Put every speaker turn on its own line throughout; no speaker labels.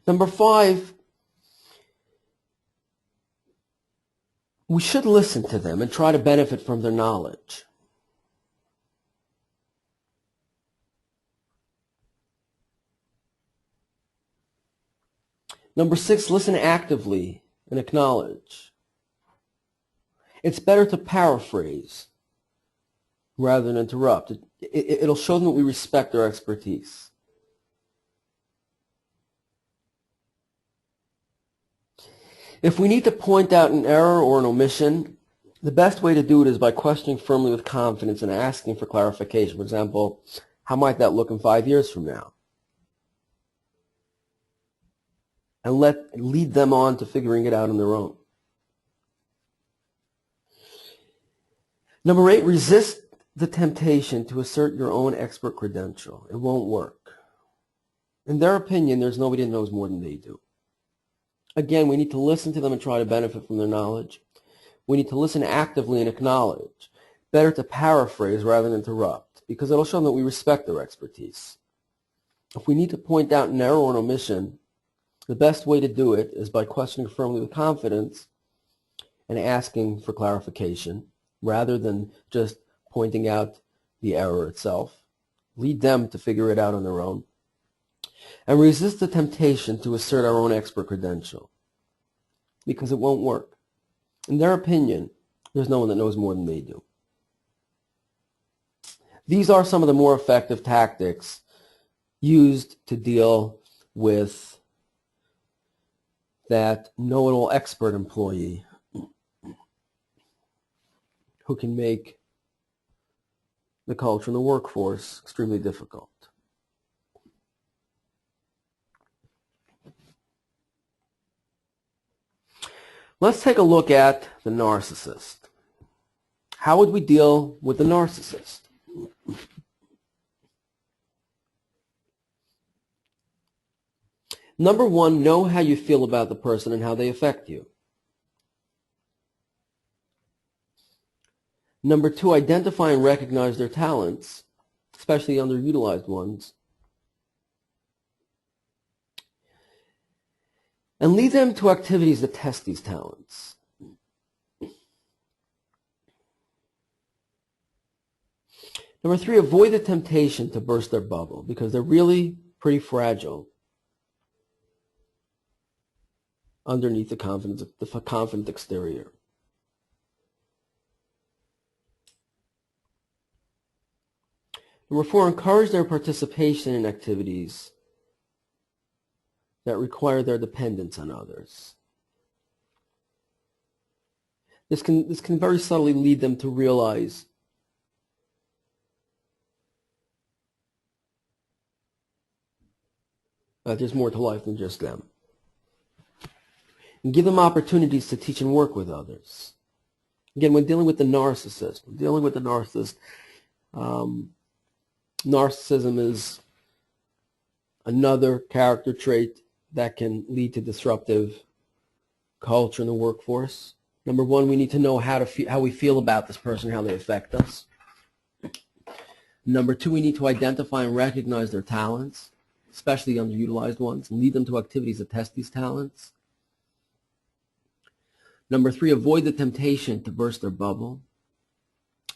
Number 5, we should listen to them and try to benefit from their knowledge. Number 6, listen actively and acknowledge. It's better to paraphrase rather than interrupt. It'll show them that we respect their expertise. If we need to point out an error or an omission, the best way to do it is by questioning firmly with confidence and asking for clarification. For example, how might that look in 5 years from now? And lead them on to figuring it out on their own. Number 8, resist the temptation to assert your own expert credential. It won't work. In their opinion, there's nobody that knows more than they do. Again, we need to listen to them and try to benefit from their knowledge. We need to listen actively and acknowledge. Better to paraphrase rather than interrupt, because it'll show them that we respect their expertise. If we need to point out an error or an omission, the best way to do it is by questioning firmly with confidence and asking for clarification rather than just pointing out the error itself. Lead them to figure it out on their own. And resist the temptation to assert our own expert credential, because it won't work. In their opinion, there's no one that knows more than they do. These are some of the more effective tactics used to deal with that know-it-all expert employee who can make the culture in the workforce extremely difficult. Let's take a look at the narcissist. How would we deal with the narcissist? Number 1, know how you feel about the person and how they affect you. Number 2, identify and recognize their talents, especially underutilized ones. And lead them to activities that test these talents. Number 3, avoid the temptation to burst their bubble, because they're really pretty fragile underneath the confident exterior. Number 4, encourage their participation in activities that require their dependence on others. This can very subtly lead them to realize that there's more to life than just them. And give them opportunities to teach and work with others. Again, when dealing with the narcissist, narcissism is another character trait that can lead to disruptive culture in the workforce. Number 1, we need to know how we feel about this person, how they affect us. Number 2, we need to identify and recognize their talents, especially underutilized ones, and lead them to activities that test these talents. Number 3, avoid the temptation to burst their bubble.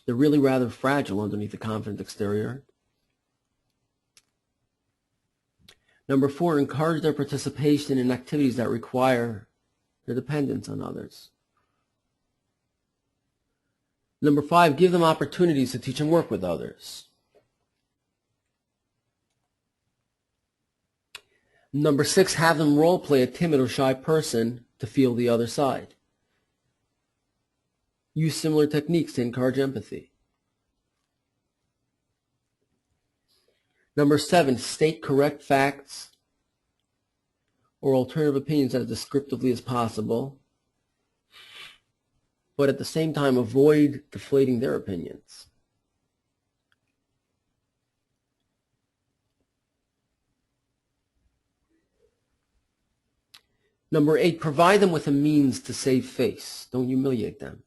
They're really rather fragile underneath the confident exterior. Number 4, encourage their participation in activities that require their dependence on others. Number 5, give them opportunities to teach and work with others. Number 6, have them role play a timid or shy person to feel the other side. Use similar techniques to encourage empathy. Number 7, state correct facts or alternative opinions as descriptively as possible, but at the same time avoid deflating their opinions. Number 8, provide them with a means to save face. Don't humiliate them.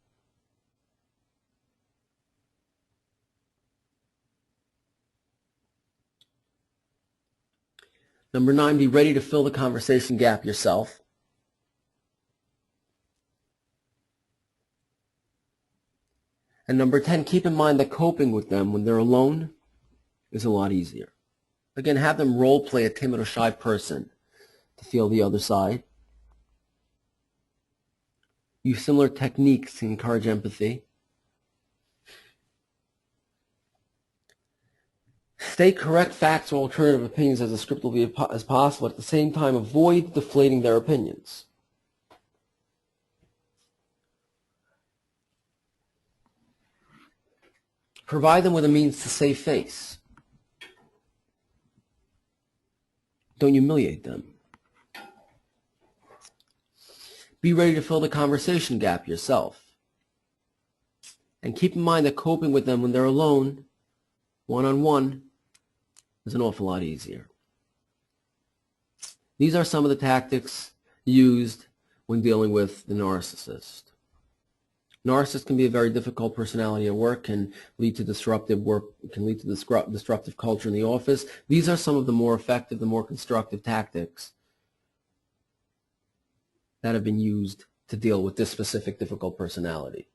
Number 9, be ready to fill the conversation gap yourself. And number 10, keep in mind that coping with them when they're alone is a lot easier. Again, have them role play a timid or shy person to feel the other side. Use similar techniques to encourage empathy. State correct facts or alternative opinions as descriptively as possible. At the same time, avoid deflating their opinions. Provide them with a means to save face. Don't humiliate them. Be ready to fill the conversation gap yourself. And keep in mind that coping with them when they're alone, one-on-one, is an awful lot easier. These are some of the tactics used when dealing with the narcissist. Narcissists can be a very difficult personality at work, can lead to disruptive work, can lead to disruptive culture in the office. These are some of the more effective, the more constructive tactics that have been used to deal with this specific difficult personality.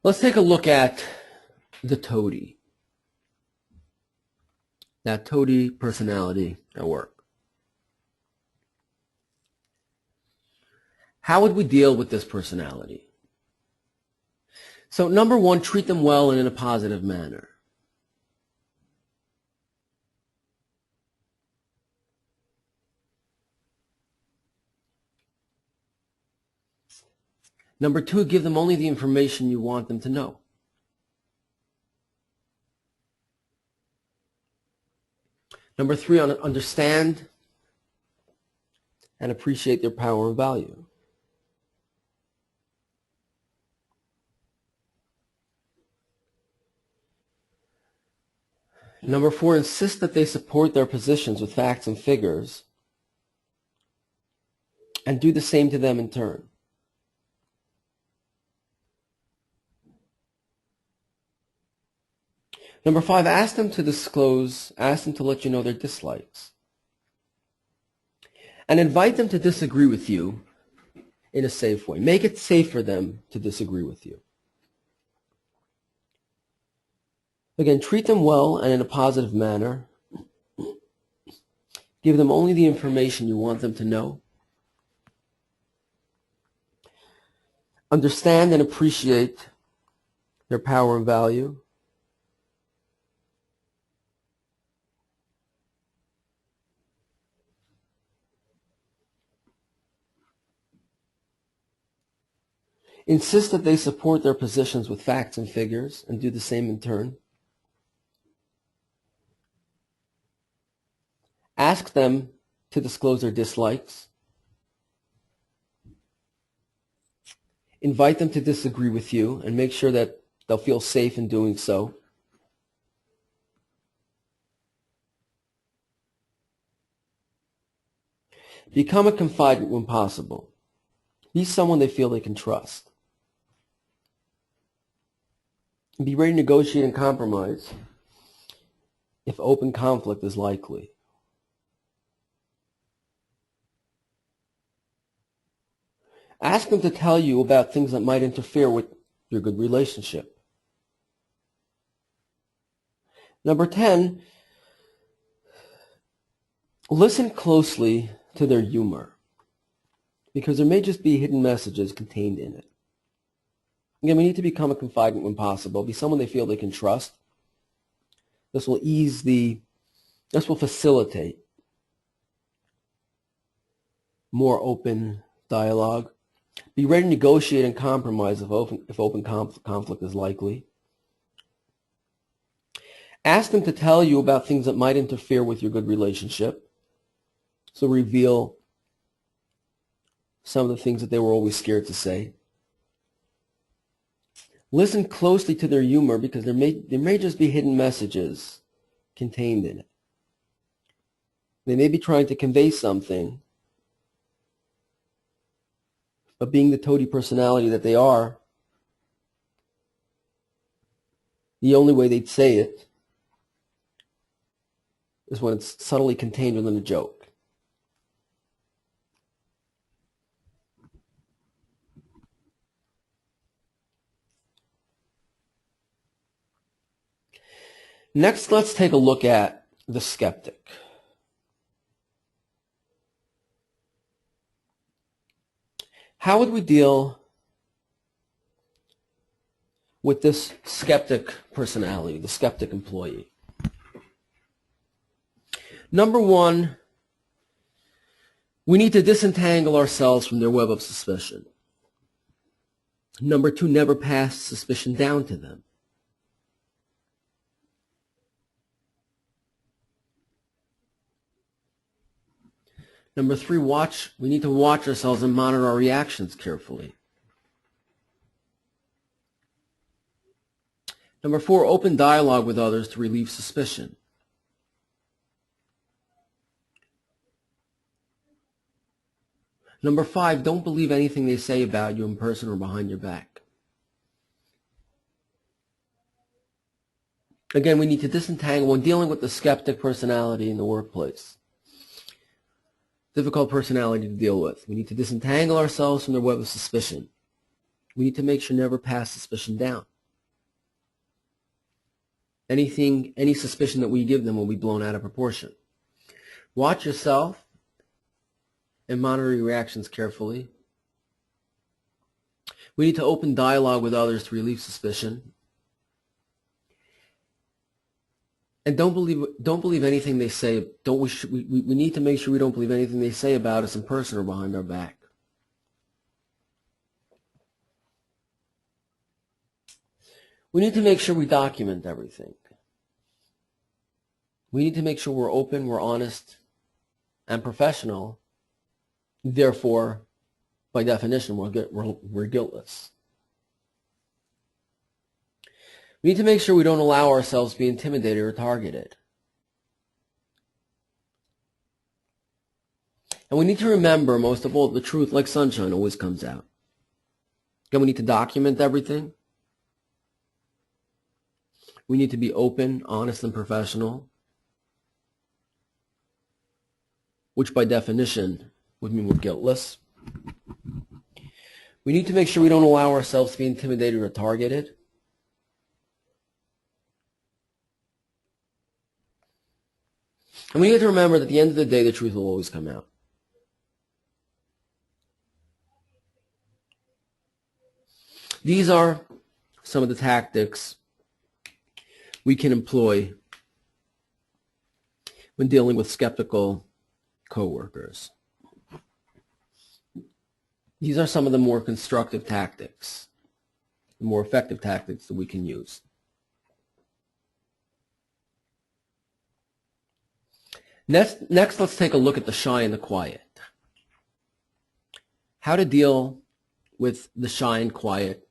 Let's take a look at the toady. That toady personality at work. How would we deal with this personality? So number 1, treat them well and in a positive manner. Number 2, give them only the information you want them to know. Number 3, understand and appreciate their power and value. Number 4, insist that they support their positions with facts and figures, and do the same to them in turn. Number 5, ask them to let you know their dislikes. And invite them to disagree with you in a safe way. Make it safe for them to disagree with you. Again, treat them well and in a positive manner. Give them only the information you want them to know. Understand and appreciate their power and value. Insist that they support their positions with facts and figures, and do the same in turn. Ask them to disclose their dislikes. Invite them to disagree with you, and make sure that they'll feel safe in doing so. Become a confidant when possible. Be someone they feel they can trust. Be ready to negotiate and compromise if open conflict is likely. Ask them to tell you about things that might interfere with your good relationship. Number 10, listen closely to their humor, because there may just be hidden messages contained in it. Again, we need to become a confidant when possible. Be someone they feel they can trust. This will facilitate more open dialogue. Be ready to negotiate and compromise if open conflict is likely. Ask them to tell you about things that might interfere with your good relationship. So reveal some of the things that they were always scared to say. Listen closely to their humor, because there may just be hidden messages contained in it. They may be trying to convey something, but being the toady personality that they are, the only way they'd say it is when it's subtly contained within a joke. Next, let's take a look at the skeptic. How would we deal with this skeptic personality, the skeptic employee? Number one, we need to disentangle ourselves from their web of suspicion. Number two, never pass suspicion down to them. Number three, we need to watch ourselves and monitor our reactions carefully. Number four, open dialogue with others to relieve suspicion. Number five, don't believe anything they say about you in person or behind your back. Again, we need to disentangle when dealing with the skeptic personality in the workplace. Difficult personality to deal with. We need to disentangle ourselves from their web of suspicion. We need to make sure never pass suspicion down. Any suspicion that we give them will be blown out of proportion. Watch yourself and monitor your reactions carefully. We need to open dialogue with others to relieve suspicion. And don't believe anything they say. We need to make sure we don't believe anything they say about us in person or behind our back. We need to make sure we document everything. We need to make sure we're open, we're honest, and professional. Therefore, by definition, we're guiltless. We need to make sure we don't allow ourselves to be intimidated or targeted. And we need to remember, most of all, the truth, like sunshine, always comes out. Again, we need to document everything. We need to be open, honest, and professional, which by definition would mean we're guiltless. We need to make sure we don't allow ourselves to be intimidated or targeted. And we need to remember that at the end of the day, the truth will always come out. These are some of the tactics we can employ when dealing with skeptical coworkers. These are some of the more constructive tactics, the more effective tactics that we can use. Next, let's take a look at the shy and the quiet. How to deal with the shy and quiet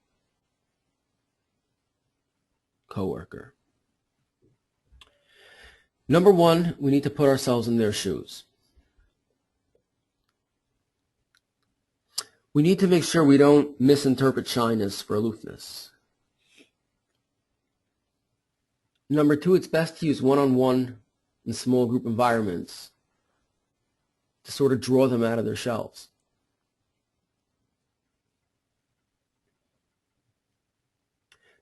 coworker. Number one, we need to put ourselves in their shoes. We need to make sure we don't misinterpret shyness for aloofness. Number two, it's best to use one-on-one in small group environments to sort of draw them out of their shells.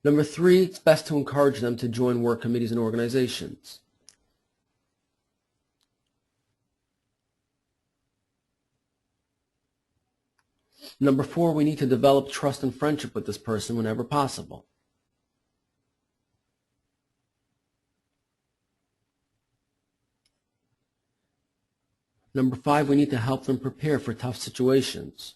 Number three, it's best to encourage them to join work committees and organizations. Number four, we need to develop trust and friendship with this person whenever possible. Number five, we need to help them prepare for tough situations.